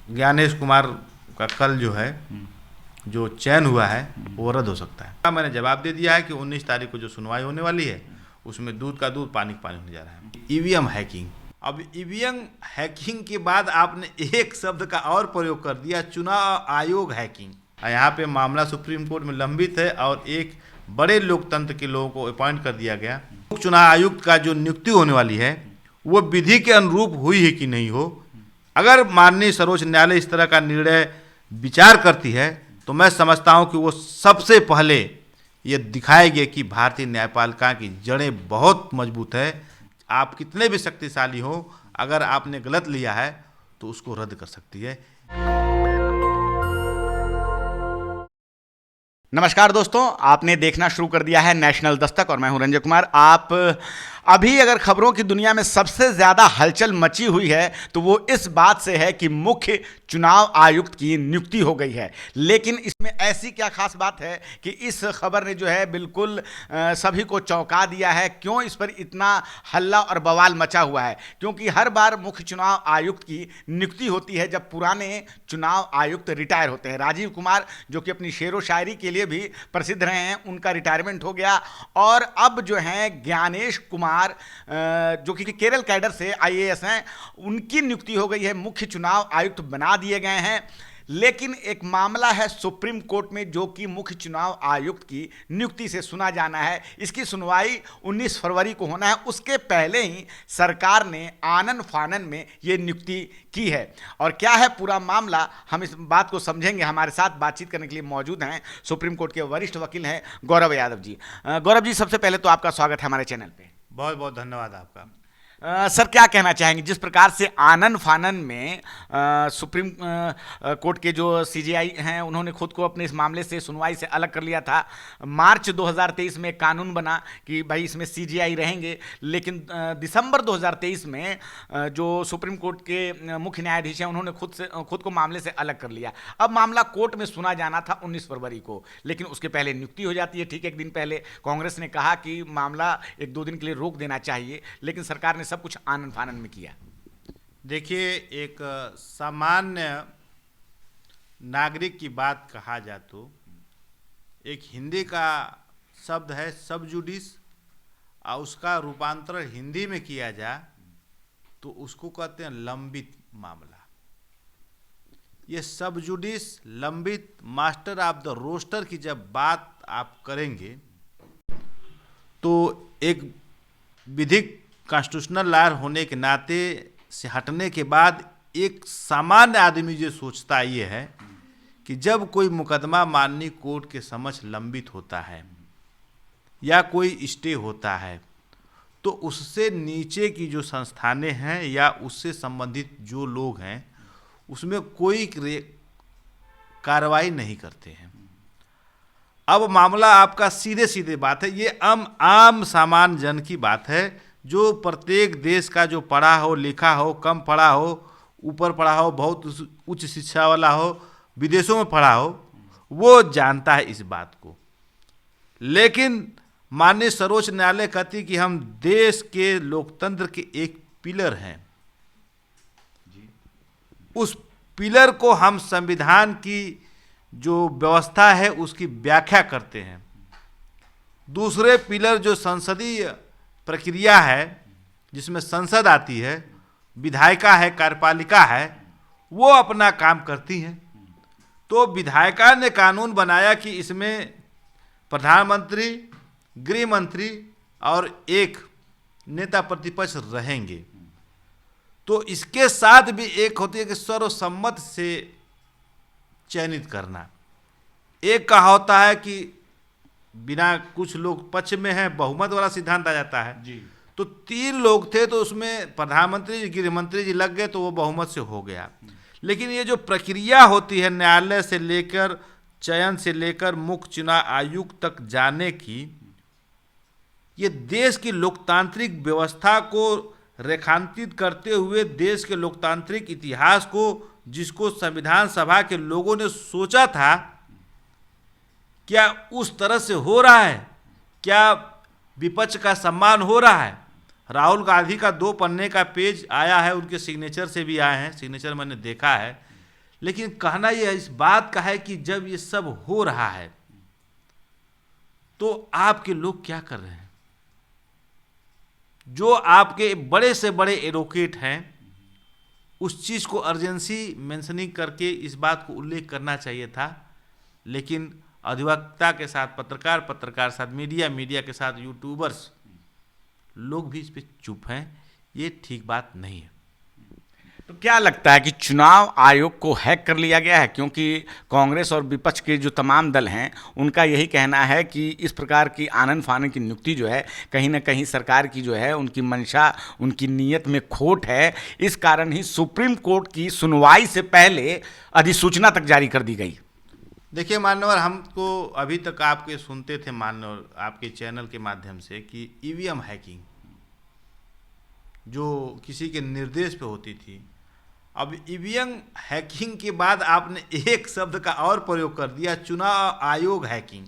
ज्ञानेश कुमार का कल जो है जो चयन हुआ है वो रद्द हो सकता है। मैंने जवाब दे दिया है कि 19 तारीख को जो सुनवाई होने वाली है उसमें दूध का दूध पानी का पानी होने जा रहा है। EVM hacking. अब ईवीएम हैकिंग के बाद आपने एक शब्द का और प्रयोग कर दिया, चुनाव आयोग हैकिंग। यहाँ पे मामला सुप्रीम कोर्ट में लंबित है और एक बड़े लोकतंत्र के लोगों को अपॉइंट कर दिया गया। चुनाव आयुक्त का जो नियुक्ति होने वाली है वो विधि के अनुरूप हुई है कि नहीं हो। अगर माननीय सर्वोच्च न्यायालय इस तरह का निर्णय विचार करती है तो मैं समझता हूं कि वो सबसे पहले ये दिखाएगी कि भारतीय न्यायपालिका की जड़ें बहुत मजबूत है। आप कितने भी शक्तिशाली हो, अगर आपने गलत लिया है तो उसको रद्द कर सकती है। नमस्कार दोस्तों, आपने देखना शुरू कर दिया है नेशनल दस्तक और मैं हूं रंजय कुमार। आप अभी अगर खबरों की दुनिया में सबसे ज्यादा हलचल मची हुई है तो वो इस बात से है कि मुख्य चुनाव आयुक्त की नियुक्ति हो गई है। लेकिन इसमें ऐसी क्या खास बात है कि इस खबर ने जो है बिल्कुल सभी को चौंका दिया है। क्यों इस पर इतना हल्ला और बवाल मचा हुआ है? क्योंकि हर बार मुख्य चुनाव आयुक्त की नियुक्ति होती है जब पुराने चुनाव आयुक्त रिटायर होते हैं। राजीव कुमार जो कि अपनी शेरो शायरी के लिए भी प्रसिद्ध रहे हैं, उनका रिटायरमेंट हो गया और अब जो है ज्ञानेश कुमार जो कि केरल कैडर से आईएएस हैं, उनकी नियुक्ति हो गई है, मुख्य चुनाव आयुक्त बना दिए गए हैं। लेकिन एक मामला है सुप्रीम कोर्ट में जो कि मुख्य चुनाव आयुक्त की नियुक्ति से सुना जाना है। इसकी सुनवाई 19 फरवरी को होना है। उसके पहले ही सरकार ने आनन फानन में ये नियुक्ति की है। और क्या है पूरा मामला, हम इस बात को समझेंगे। हमारे साथ बातचीत करने के लिए मौजूद हैं सुप्रीम कोर्ट के वरिष्ठ वकील हैं गौरव यादव जी। गौरव जी, सबसे पहले तो आपका स्वागत है हमारे चैनल पे। बहुत बहुत धन्यवाद आपका। सर, क्या कहना चाहेंगे जिस प्रकार से आनन फानन में सुप्रीम कोर्ट के जो सीजेआई हैं उन्होंने खुद को अपने इस मामले से सुनवाई से अलग कर लिया था। मार्च 2023 में कानून बना कि भाई इसमें सीजेआई रहेंगे, लेकिन दिसंबर 2023 में जो सुप्रीम कोर्ट के मुख्य न्यायाधीश हैं उन्होंने खुद को मामले से अलग कर लिया। अब मामला कोर्ट में सुना जाना था 19 फरवरी को, लेकिन उसके पहले नियुक्ति हो जाती है। ठीक एक दिन पहले कांग्रेस ने कहा कि मामला 1-2 दिन के लिए रोक देना चाहिए, लेकिन सरकार ने सब कुछ आनन फानन में किया। देखिए, एक सामान्य नागरिक की बात कहा जाए तो एक हिंदी का शब्द है सब जुडिस, और उसका रूपांतरण हिंदी में किया जाए तो उसको कहते हैं लंबित मामला। ये सब जुडिस, लंबित, मास्टर ऑफ द रोस्टर की जब बात आप करेंगे तो एक विधिक कॉन्स्टिट्यूशनल लॉयर होने के नाते से हटने के बाद एक सामान्य आदमी जो सोचता ये है कि जब कोई मुकदमा माननीय कोर्ट के समक्ष लंबित होता है या कोई स्टे होता है तो उससे नीचे की जो संस्थानें हैं या उससे संबंधित जो लोग हैं उसमें कोई कार्रवाई नहीं करते हैं। अब मामला आपका सीधे सीधे बात है, ये आम सामान्य जन की बात है जो प्रत्येक देश का जो पढ़ा हो, लिखा हो, कम पढ़ा हो, ऊपर पढ़ा हो, बहुत उच्च शिक्षा वाला हो, विदेशों में पढ़ा हो, वो जानता है इस बात को। लेकिन माननीय सर्वोच्च न्यायालय कहती कि हम देश के लोकतंत्र के एक पिलर हैं, उस पिलर को हम संविधान की जो व्यवस्था है उसकी व्याख्या करते हैं। दूसरे पिलर जो संसदीय प्रक्रिया है जिसमें संसद आती है, विधायिका है, कार्यपालिका है, वो अपना काम करती हैं। तो विधायिका ने कानून बनाया कि इसमें प्रधानमंत्री, गृह मंत्री और एक नेता प्रतिपक्ष रहेंगे। तो इसके साथ भी एक होती है कि सर्वसम्मत से चयनित करना। एक का होता है कि बिना कुछ लोग पक्ष में हैं, बहुमत वाला सिद्धांत आ जाता है जी। तो 3 लोग थे तो उसमें प्रधानमंत्री जी, गृह मंत्री जी लग गए तो वो बहुमत से हो गया। लेकिन ये जो प्रक्रिया होती है न्यायालय से लेकर, चयन से लेकर मुख्य चुनाव आयुक्त तक जाने की, ये देश की लोकतांत्रिक व्यवस्था को रेखांकित करते हुए देश के लोकतांत्रिक इतिहास को, जिसको संविधान सभा के लोगों ने सोचा था, क्या उस तरह से हो रहा है? क्या विपक्ष का सम्मान हो रहा है? राहुल गांधी का 2 पन्ने का पेज आया है, उनके सिग्नेचर से भी आए हैं, सिग्नेचर मैंने देखा है। लेकिन कहना यह इस बात का है कि जब ये सब हो रहा है तो आपके लोग क्या कर रहे हैं? जो आपके बड़े से बड़े एडवोकेट हैं उस चीज़ को अर्जेंसी मेंशनिंग करके इस बात को उल्लेख करना चाहिए था, लेकिन अधिवक्ता के साथ पत्रकार साथ मीडिया के साथ यूट्यूबर्स लोग भी इस पे चुप हैं। ये ठीक बात नहीं है। तो क्या लगता है कि चुनाव आयोग को हैक कर लिया गया है? क्योंकि कांग्रेस और विपक्ष के जो तमाम दल हैं उनका यही कहना है कि इस प्रकार की आनन फानन की नियुक्ति जो है कहीं ना कहीं सरकार की जो है उनकी मंशा, उनकी नीयत में खोट है। इस कारण ही सुप्रीम कोर्ट की सुनवाई से पहले अधिसूचना तक जारी कर दी गई। देखिए मान्यवर, हमको अभी तक आपके सुनते थे मान्यवर आपके चैनल के माध्यम से कि ईवीएम हैकिंग जो किसी के निर्देश पे होती थी, अब ईवीएम हैकिंग के बाद आपने एक शब्द का और प्रयोग कर दिया, चुनाव आयोग हैकिंग।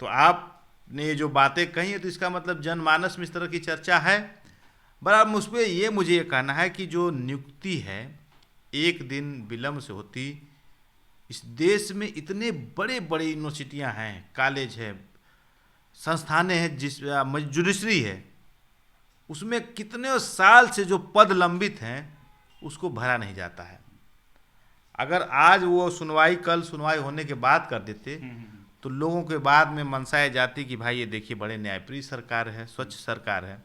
तो आपने ये जो बातें कही है तो इसका मतलब जनमानस में इस तरह की चर्चा है। बराबर मुझ पर ये मुझे ये कहना है कि जो नियुक्ति है एक दिन विलम्ब से होती। इस देश में इतने बड़े बड़े यूनिवर्सिटियां हैं, कॉलेज है, संस्थानें हैं, जुडिशरी है, उसमें कितने साल से जो पद लंबित हैं उसको भरा नहीं जाता है। अगर आज वो कल सुनवाई होने के बाद कर देते तो लोगों के बाद में मनसाए जाती कि भाई ये देखिए बड़े न्यायप्रिय सरकार है, स्वच्छ सरकार है।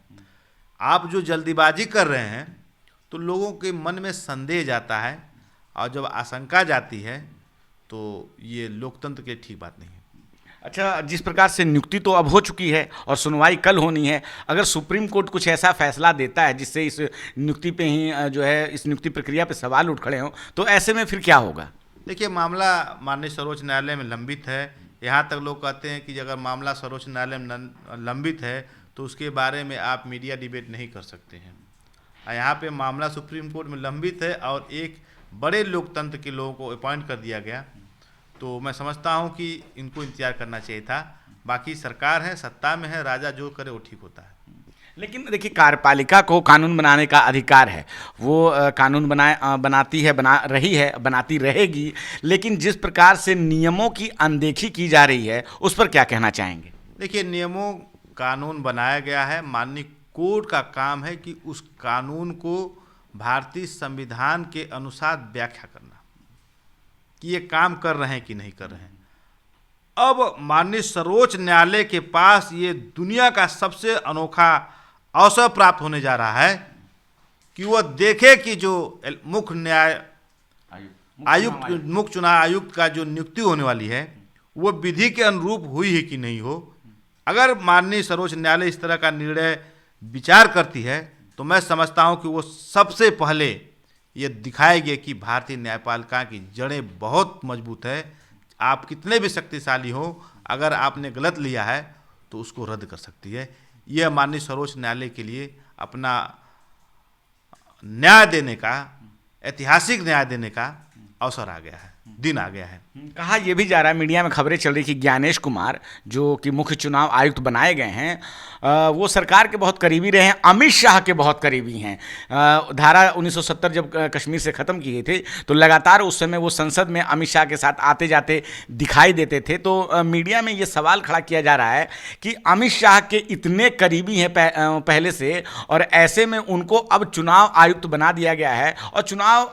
आप जो जल्दीबाजी कर रहे हैं तो लोगों के मन में संदेह जाता है, और जब आशंका जाती है तो ये लोकतंत्र के ठीक बात नहीं है। अच्छा, जिस प्रकार से नियुक्ति तो अब हो चुकी है और सुनवाई कल होनी है, अगर सुप्रीम कोर्ट कुछ ऐसा फैसला देता है जिससे इस नियुक्ति पे ही जो है इस नियुक्ति प्रक्रिया पे सवाल उठ खड़े हों, तो ऐसे में फिर क्या होगा? देखिए मामला माननीय सर्वोच्च न्यायालय में लंबित है। यहाँ तक लोग कहते हैं कि अगर मामला सर्वोच्च न्यायालय में लंबित है तो उसके बारे में आप मीडिया डिबेट नहीं कर सकते हैं। यहाँ पे मामला सुप्रीम कोर्ट में लंबित है और एक बड़े लोकतंत्र के लोगों को अपॉइंट कर दिया गया, तो मैं समझता हूं कि इनको इंतजार करना चाहिए था। बाकी सरकार है, सत्ता में है, राजा जो करे वो ठीक होता है। लेकिन देखिए, कार्यपालिका को कानून बनाने का अधिकार है, वो कानून बनाती है, बनाती रहेगी। लेकिन जिस प्रकार से नियमों की अनदेखी की जा रही है उस पर क्या कहना चाहेंगे? देखिए, नियमों कानून बनाया गया है, माननीय कोर्ट का काम है कि उस कानून को भारतीय संविधान के अनुसार व्याख्या करना कि ये काम कर रहे हैं कि नहीं कर रहे हैं। अब माननीय सर्वोच्च न्यायालय के पास ये दुनिया का सबसे अनोखा अवसर प्राप्त होने जा रहा है कि वह देखे कि जो मुख्य चुनाव आयुक्त का जो नियुक्ति होने वाली है वो विधि के अनुरूप हुई है कि नहीं हो। अगर माननीय सर्वोच्च न्यायालय इस तरह का निर्णय विचार करती है तो मैं समझता हूं कि वो सबसे पहले ये दिखाएगी कि भारतीय न्यायपालिका की जड़ें बहुत मजबूत है। आप कितने भी शक्तिशाली हो, अगर आपने गलत लिया है तो उसको रद्द कर सकती है। यह माननीय सर्वोच्च न्यायालय के लिए अपना न्याय देने का, ऐतिहासिक न्याय देने का अवसर आ गया है, दिन आ गया है। कहा यह भी जा रहा है, मीडिया में खबरें चल रही कि ज्ञानेश कुमार जो कि मुख्य चुनाव आयुक्त बनाए गए हैं वो सरकार के बहुत करीबी रहे हैं, अमित शाह के बहुत करीबी हैं। धारा 1970 जब कश्मीर से ख़त्म की गई थी तो लगातार उस समय वो संसद में अमित शाह के साथ आते जाते दिखाई देते थे। तो मीडिया में ये सवाल खड़ा किया जा रहा है कि अमित शाह के इतने करीबी हैं पहले से, और ऐसे में उनको अब चुनाव आयुक्त बना दिया गया है और चुनाव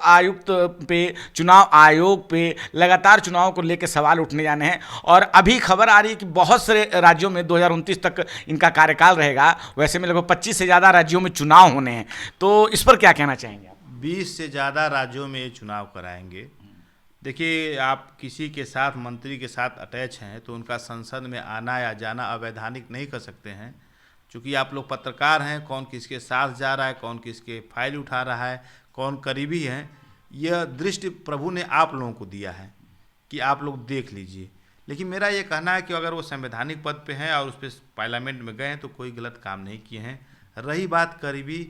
आयोग पे लगातार चुनाव को लेकर सवाल उठने जाने हैं। और अभी खबर आ रही है कि बहुत सारे राज्यों में 2029 तक इनका कार्यकाल रहेगा। वैसे में लगभग 25 से ज़्यादा राज्यों में चुनाव होने हैं, तो इस पर क्या कहना चाहेंगे आप? 20 से ज़्यादा राज्यों में ये चुनाव कराएंगे। देखिए, आप किसी के साथ, मंत्री के साथ अटैच हैं तो उनका संसद में आना या जाना अवैधानिक नहीं कर सकते हैं। चूँकि आप लोग पत्रकार हैं, कौन किसके साथ जा रहा है, कौन किसके फाइल उठा रहा है, कौन करीबी है, यह दृष्टि प्रभु ने आप लोगों को दिया है कि आप लोग देख लीजिए। लेकिन मेरा ये कहना है कि अगर वो संवैधानिक पद पे हैं और उस पर पार्लियामेंट में गए हैं तो कोई गलत काम नहीं किए हैं। रही बात करीबी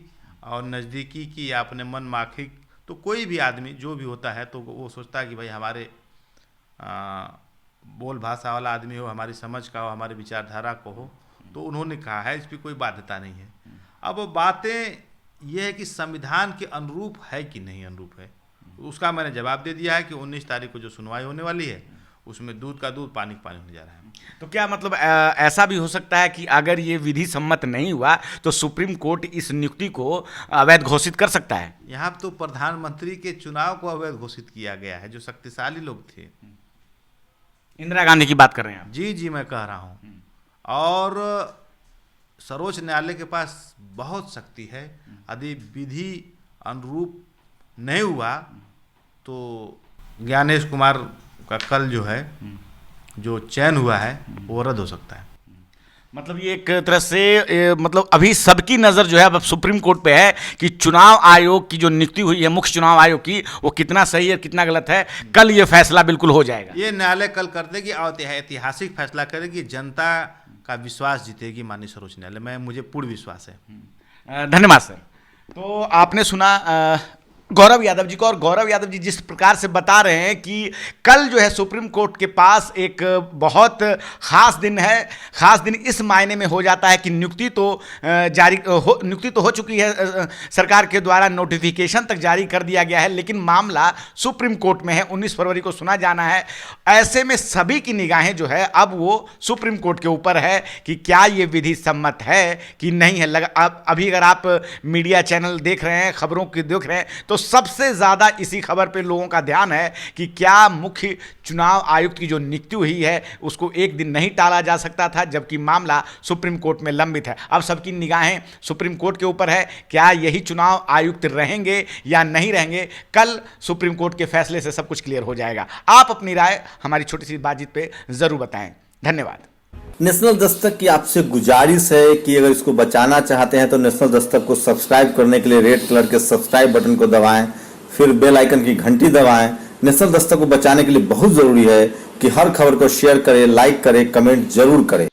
और नज़दीकी की या अपने मन माखिक, तो कोई भी आदमी जो भी होता है तो वो सोचता है कि भाई हमारे बोल भाषा वाला आदमी हो, हमारी समझ का हो, हमारी विचारधारा को हो, तो उन्होंने कहा है, इस पर कोई बाध्यता नहीं है। अब बातें यह है कि संविधान के अनुरूप है कि नहीं अनुरूप है, उसका मैंने जवाब दे दिया है कि 19 तारीख को जो सुनवाई होने वाली है उसमें दूध का दूध पानी का पानी होने जा रहा है। तो क्या मतलब ऐसा भी हो सकता है कि अगर ये विधि सम्मत नहीं हुआ तो सुप्रीम कोर्ट इस नियुक्ति को अवैध घोषित कर सकता है? यहाँ तो प्रधानमंत्री के चुनाव को अवैध घोषित किया गया है, जो शक्तिशाली लोग थे। इंदिरा गांधी की बात कर रहे हैं आप? जी मैं कह रहा हूँ। और सर्वोच्च न्यायालय के पास बहुत शक्ति है। यदि विधि अनुरूप नहीं हुआ तो ज्ञानेश कुमार का कल जो है जो चयन हुआ है वो रद्द हो सकता है। मतलब ये एक तरह से मतलब अभी सबकी नज़र जो है अब सुप्रीम कोर्ट पे है कि चुनाव आयोग की जो नियुक्ति हुई है मुख्य चुनाव आयोग की, वो कितना सही है कितना गलत है। कल ये फैसला बिल्कुल हो जाएगा। ये न्यायालय कल कर देगी और ऐतिहासिक फैसला करेगी, जनता का विश्वास जीतेगी माननीय सर्वोच्च न्यायालय में, मुझे पूर्ण विश्वास है। धन्यवाद सर। तो आपने सुना गौरव यादव जी को, और गौरव यादव जी जिस प्रकार से बता रहे हैं कि कल जो है सुप्रीम कोर्ट के पास एक बहुत ख़ास दिन है। ख़ास दिन इस मायने में हो जाता है कि नियुक्ति तो हो चुकी है, सरकार के द्वारा नोटिफिकेशन तक जारी कर दिया गया है, लेकिन मामला सुप्रीम कोर्ट में है, 19 फरवरी को सुना जाना है। ऐसे में सभी की निगाहें जो है अब वो सुप्रीम कोर्ट के ऊपर है कि क्या ये विधि सम्मत है कि नहीं है। अभी अगर आप मीडिया चैनल देख रहे हैं, खबरों की देख रहे हैं, तो सबसे ज़्यादा इसी खबर पे लोगों का ध्यान है कि क्या मुख्य चुनाव आयुक्त की जो नियुक्ति हुई है उसको एक दिन नहीं टाला जा सकता था, जबकि मामला सुप्रीम कोर्ट में लंबित है। अब सबकी निगाहें सुप्रीम कोर्ट के ऊपर है, क्या यही चुनाव आयुक्त रहेंगे या नहीं रहेंगे। कल सुप्रीम कोर्ट के फैसले से सब कुछ क्लियर हो जाएगा। आप अपनी राय हमारी छोटी सी बातचीत पे ज़रूर बताएं। धन्यवाद। नेशनल दस्तक की आपसे गुजारिश है कि अगर इसको बचाना चाहते हैं तो नेशनल दस्तक को सब्सक्राइब करने के लिए रेड कलर के सब्सक्राइब बटन को दबाएं, फिर बेल आइकन की घंटी दबाएं। नेशनल दस्तक को बचाने के लिए बहुत जरूरी है कि हर खबर को शेयर करें, लाइक करें, कमेंट जरूर करें।